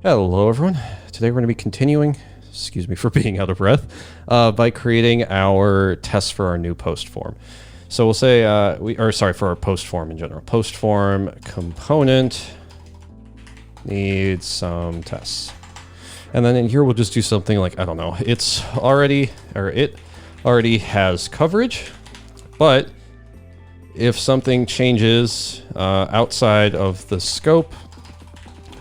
Hello everyone. Today we're going to be continuing, excuse me for being out of breath, by creating our tests for our new post form. So we'll say, for our post form in general. Post form component needs some tests. And then in here we'll just do something like, I don't know, it already has coverage, but if something changes outside of the scope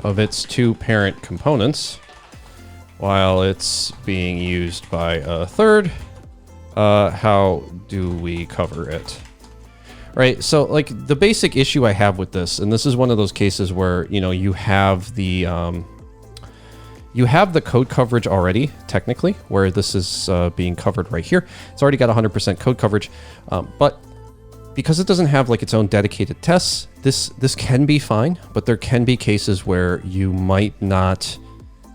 of its two parent components while it's being used by a third, how do we cover it? Right, so like the basic issue I have with this, and this is one of those cases where, you know, you have the code coverage already, technically, where this is being covered right here. It's already got 100% code coverage, but because it doesn't have like its own dedicated tests, this can be fine, but there can be cases where you might not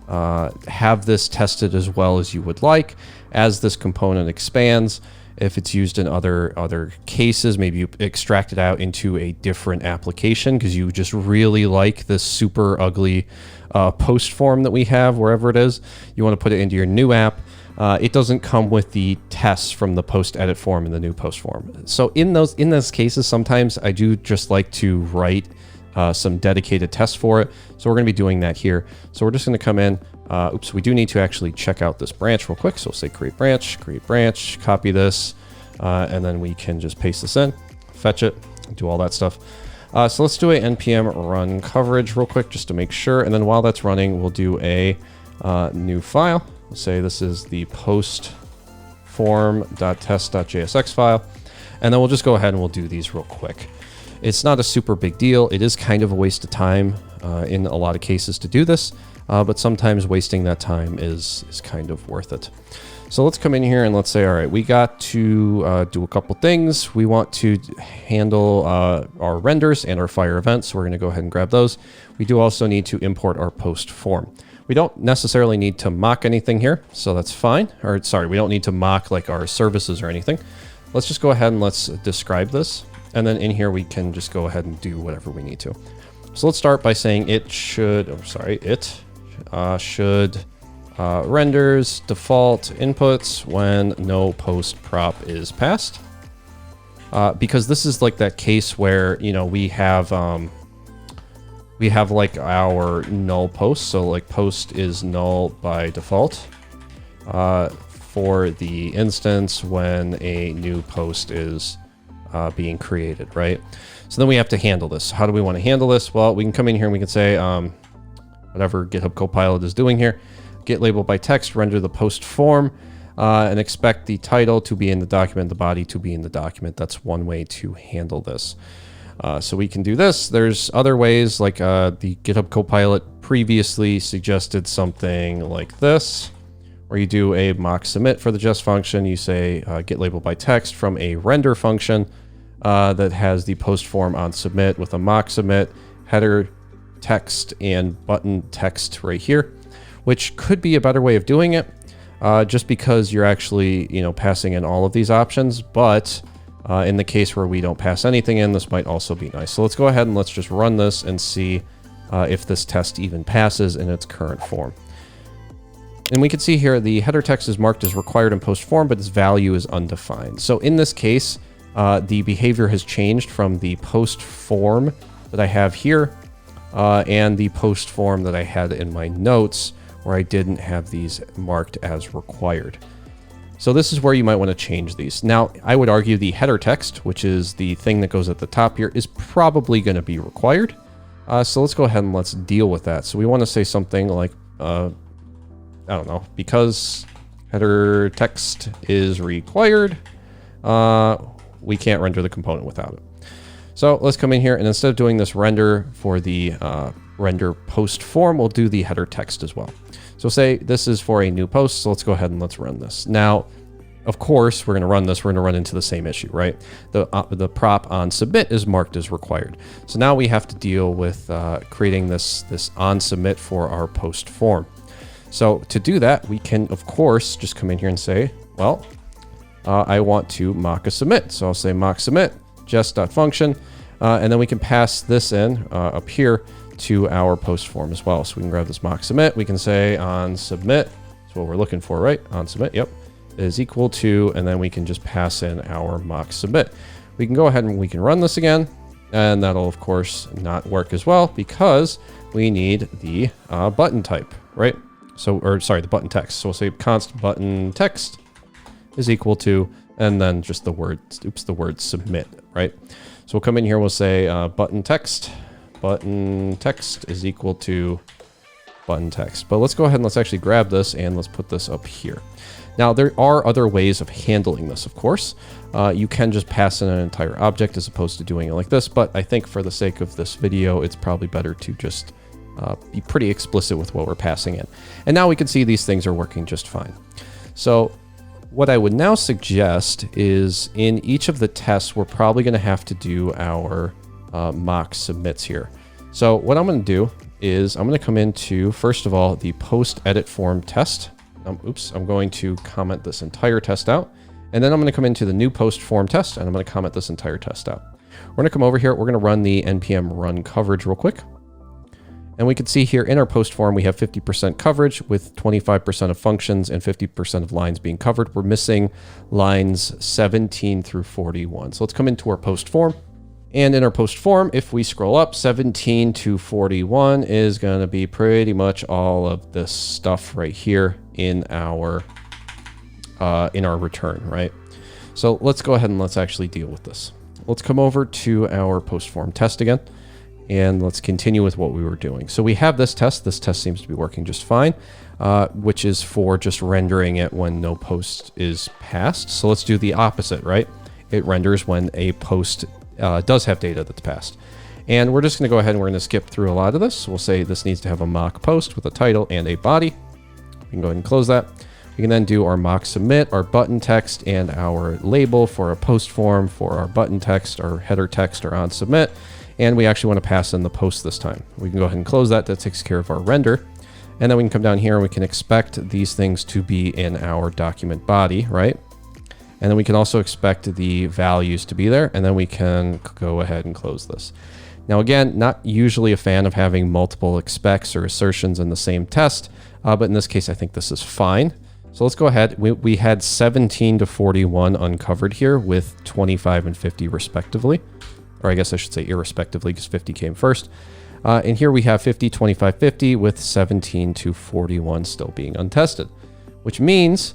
have this tested as well as you would like as this component expands. If it's used in other cases, maybe you extract it out into a different application because you just really like this super ugly post form that we have wherever it is. You want to put it into your new app. It doesn't come with the tests from the post edit form and the new post form. So in those cases, sometimes I do just like to write some dedicated tests for it. So we're going to be doing that here. So we're just going to come in. We do need to actually check out this branch real quick. So we'll say create branch, copy this, and then we can just paste this in, fetch it, do all that stuff. So let's do a npm run coverage real quick just to make sure. And then while that's running, we'll do a new file. We'll say this is the post form.test.jsx file. And then we'll just go ahead and we'll do these real quick. It's not a super big deal. It is kind of a waste of time in a lot of cases to do this, but sometimes wasting that time is kind of worth it. So let's come in here and let's say, all right, we got to do a couple things. We want to handle our renders and our fire events. So we're going to go ahead and grab those. We do also need to import our post form. We don't necessarily need to mock anything here, so that's fine. Or sorry, we don't need to mock like our services or anything. Let's just go ahead and let's describe this. And then in here, we can just go ahead and do whatever we need to. So let's start by saying it should renders default inputs when no post prop is passed. Because this is like that case where, you know, we have like our null post. So like post is null by default for the instance when a new post is being created, right? So then we have to handle this. How do we want to handle this? Well, we can come in here and we can say whatever GitHub Copilot is doing here, get labeled by text, render the post form, and expect the title to be in the document, the body to be in the document. That's one way to handle this. So we can do this. There's other ways, like the GitHub Copilot previously suggested something like this, where you do a mock submit for the just function. You say get labeled by text from a render function that has the post form on submit with a mock submit, header text, and button text right here, which could be a better way of doing it, just because you're actually, you know, passing in all of these options. But in the case where we don't pass anything in, this might also be nice. So let's go ahead and let's just run this and see if this test even passes in its current form. And we can see here the header text is marked as required in post form, but its value is undefined. So in this case, the behavior has changed from the post form that I have here and the post form that I had in my notes, where I didn't have these marked as required. So this is where you might want to change these. Now, I would argue the header text, which is the thing that goes at the top here, is probably going to be required. So let's go ahead and let's deal with that. So we want to say something like, I don't know, because header text is required, we can't render the component without it. So let's come in here, and instead of doing this render for the render post form, we'll do the header text as well. So say this is for a new post, so let's go ahead and let's run this. Now, of course, we're going to run this. We're going to run into the same issue, right? The prop on submit is marked as required. So now we have to deal with creating this on submit for our post form. So to do that, we can, of course, just come in here and say, well, I want to mock a submit. So I'll say mock submit, jest.function, and then we can pass this in up here to our post form as well. So we can grab this mock submit. We can say on submit, that's what we're looking for, right? On submit, yep, is equal to, and then we can just pass in our mock submit. We can go ahead and we can run this again, and that'll of course not work as well because we need the button type, right? So, or sorry, the button text. So we'll say const button text is equal to, and then just the word, the word submit, right? So we'll come in here, we'll say button text is equal to button text. But let's go ahead and let's actually grab this and let's put this up here. Now, there are other ways of handling this, of course. You can just pass in an entire object as opposed to doing it like this, but I think for the sake of this video, it's probably better to just be pretty explicit with what we're passing in. And now we can see these things are working just fine. So what I would now suggest is in each of the tests, we're probably going to have to do our mock submits here. So what I'm going to do is I'm going to come into, first of all, the post edit form test. I'm going to comment this entire test out. And then I'm going to come into the new post form test and I'm going to comment this entire test out. We're going to come over here. We're going to run the npm run coverage real quick. And we can see here in our post form, we have 50% coverage with 25% of functions and 50% of lines being covered. We're missing lines 17 through 41. So let's come into our post form. And in our post form, if we scroll up, 17 to 41 is going to be pretty much all of this stuff right here in our return, right? So let's go ahead and let's actually deal with this. Let's come over to our post form test again, and let's continue with what we were doing. So we have this test. This test seems to be working just fine, which is for just rendering it when no post is passed. So let's do the opposite, right? It renders when a post does have data that's passed. And we're just going to go ahead and we're going to skip through a lot of this. We'll say this needs to have a mock post with a title and a body. We can go ahead and close that. We can then do our mock submit, our button text, and our label for a post form for our button text, our header text, or on submit. And we actually want to pass in the post this time. We can go ahead and close that. That takes care of our render. And then we can come down here and we can expect these things to be in our document body, right? And then we can also expect the values to be there. And then we can go ahead and close this. Now, again, not usually a fan of having multiple expects or assertions in the same test, but in this case, I think this is fine. So let's go ahead. We had 17 to 41 uncovered here with 25 and 50 respectively. Or I guess I should say irrespectively because 50 came first. And here we have 50, 25, 50 with 17 to 41 still being untested, which means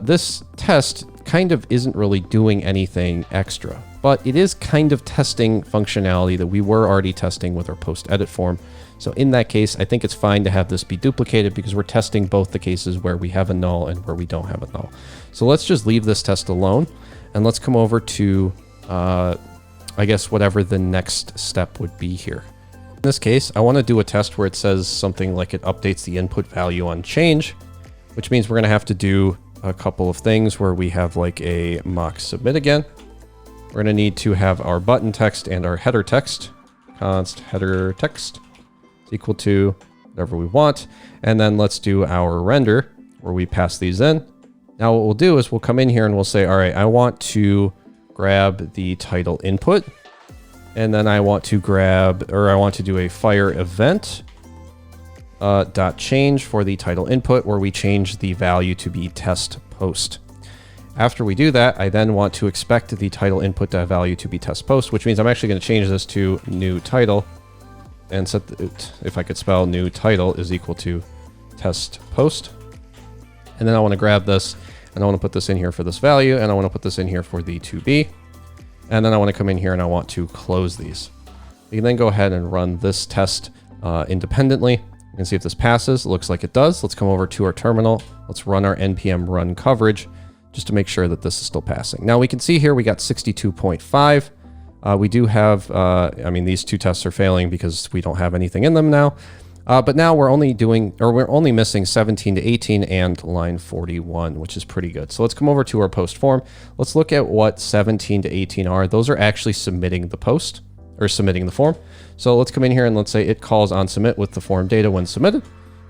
this test kind of isn't really doing anything extra, but it is kind of testing functionality that we were already testing with our post edit form. So in that case, I think it's fine to have this be duplicated because we're testing both the cases where we have a null and where we don't have a null. So let's just leave this test alone and let's come over to, I guess, whatever the next step would be here. In this case, I want to do a test where it says something like it updates the input value on change, which means we're going to have to do a couple of things where we have like a mock submit again. We're going to need to have our button text and our header text, const header text is equal to whatever we want. And then let's do our render where we pass these in. Now what we'll do is we'll come in here and we'll say, all right, I want to grab the title input. And then I want to grab, or I want to do a fire event dot change for the title input where we change the value to be test post. After we do that, I then want to expect the title input value to be test post, which means I'm actually going to change this to new title and set the, if I could spell new title is equal to test post. And then I want to grab this and I want to put this in here for this value. And I want to put this in here for the to be. And then I want to come in here and I want to close these. You can then go ahead and run this test independently. You can see if this passes. It looks like it does. Let's come over to our terminal. Let's run our npm run coverage just to make sure that this is still passing. Now we can see here we got 62.5. We do have, I mean, these two tests are failing because we don't have anything in them now. But now we're only missing 17 to 18 and line 41, which is pretty good. So let's come over to our post form. Let's look at what 17 to 18 are. Those are actually submitting the post or submitting the form. So let's come in here and let's say it calls on submit with the form data when submitted.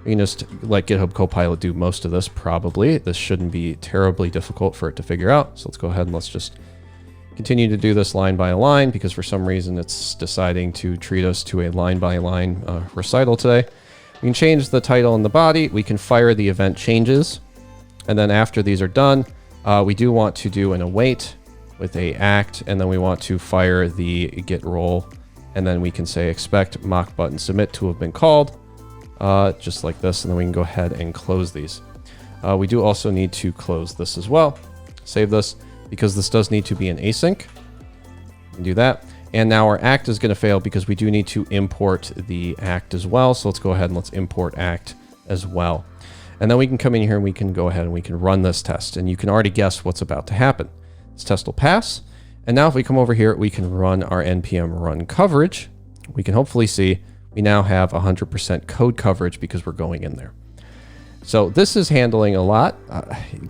We can just let GitHub Copilot do most of this probably. This shouldn't be terribly difficult for it to figure out. So let's go ahead and let's just Continue to do this line by line because for some reason it's deciding to treat us to a line by line recital today. We can change the title and the body. We can fire the event changes. And then after these are done, we do want to do an await with a act, and then we want to fire the get roll. And then we can say expect mock button submit to have been called, just like this. And then we can go ahead and close these. We do also need to close this as well. Save this because this does need to be an async. We can do that. And now our act is going to fail because we do need to import the act as well. So let's go ahead and let's import act as well. And then we can come in here and we can go ahead and we can run this test. And you can already guess what's about to happen. This test will pass. And now if we come over here, we can run our npm run coverage. We can hopefully see we now have 100% code coverage because we're going in there. So this is handling a lot.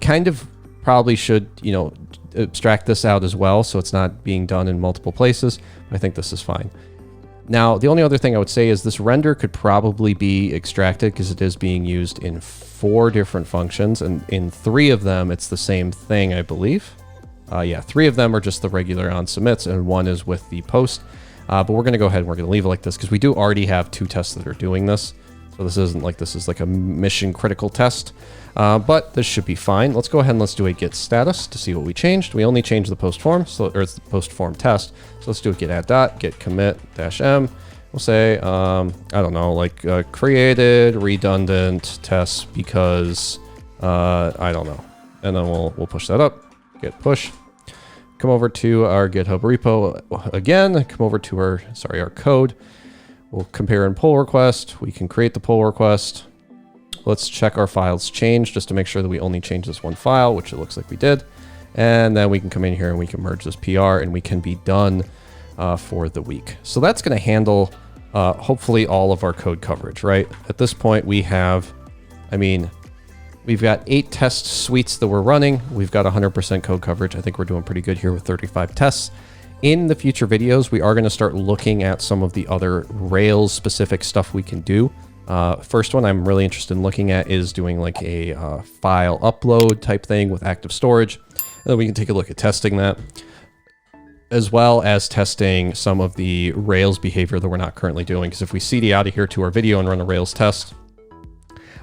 Kind of probably should, abstract this out as well so it's not being done in multiple places. I think this is fine. Now, the only other thing I would say is this render could probably be extracted because it is being used in 4 different functions, and in 3 of them, it's the same thing, I believe. Yeah, 3 of them are just the regular on submits, and 1 is with the post. But we're going to go ahead and we're going to leave it like this because we do already have 2 tests that are doing this. So this isn't like this is like a mission critical test, but this should be fine. Let's go ahead and let's do a get status to see what we changed. We only changed the post form, or it's the post form test. So let's do a get add dot, get commit -m. We'll say, I don't know, like created redundant tests because, I don't know. And then we'll push that up, get push. Come over to our GitHub repo again, come over to our code. We'll compare and pull request. We can create the pull request. Let's check our files change just to make sure that we only change this one file, which it looks like we did. And then we can come in here and we can merge this PR and we can be done for the week. So that's going to handle hopefully all of our code coverage, right? At this point we have, we've got 8 test suites that we're running. We've got 100% code coverage. I think we're doing pretty good here with 35 tests. In the future videos, we are going to start looking at some of the other Rails specific stuff we can do. First one I'm really interested in looking at is doing like a file upload type thing with active storage. And then we can take a look at testing that, as well as testing some of the Rails behavior that we're not currently doing. Because if we cd out of here to our video and run a Rails test,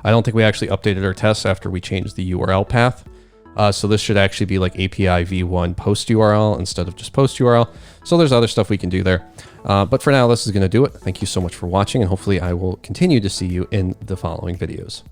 I don't think we actually updated our tests after we changed the URL path. So this should actually be like API v1 post URL instead of just post URL. So there's other stuff we can do there. But for now, this is going to do it. Thank you so much for watching, and hopefully I will continue to see you in the following videos.